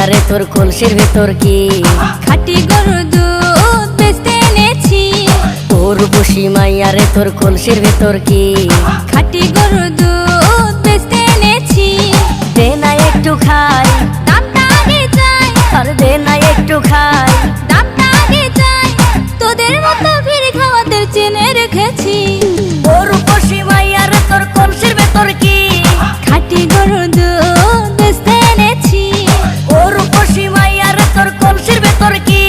রে তোর কলসির ভেতর কি খাঁটি গরুর দুধ বেচতে এনেছি। উর্বশী মাইয়া রে তোর কলসির ভেতর কি খাঁটি গরুর দুধ বেচতে এনেছি। দে না একটু খাই, দামটা আগে চাই, আর দে না একটু খাই। দামটা আগে চাই, তোদের মতো ফিরে খাওয়াদের চেনে রেখেছি। উর্বশী মাইয়া রে তোর কলসির ভেতর কি খাঁটি গরুর দুধ বেচতে এনেছি। উর্বশী মাইয়া রে তোর কলসির ভেতর কি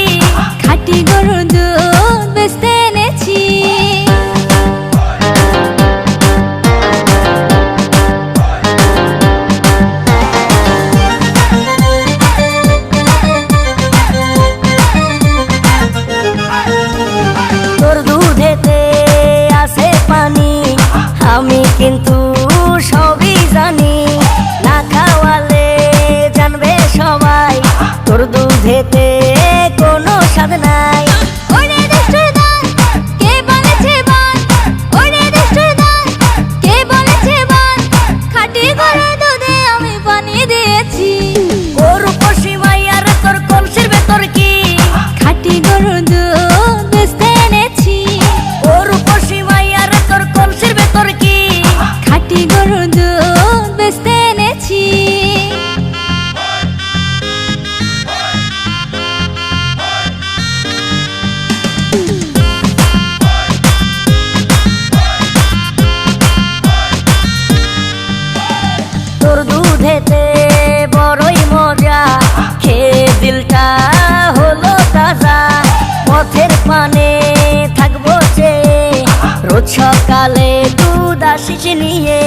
খাঁটি গরুর দুধ বেচতে এনেছি। তোর দুধেতে আছে পানি, আমি কিন্তু সবই জানি। না খাওয়ালে জানবে সবাই তোর দুধেতে কোনো স্বাদ নাই। ওরে দুষ্টুর দল, কে বলেছে বল? ওরে দুষ্টুর দল, কে বলেছে বল? খাঁটি গরুর দুধে আমি পানি দিয়েছি। উর্বশী মাইয়া রে তোর কলসির ভেতর কি খাঁটি গরুর দুধ বেচতে এনেছি। উর্বশী মাইয়া রে তোর কলসির ভেতর কি খাঁটি গরুর দুধ বেচতে এনেছি। তোর দুধেতে বড়ই মজা, খেয়ে দিলটা হলো তাজা। পথের পানে থাকবো চেয়ে, রোজ সকালে দুধ আসিস নিয়ে।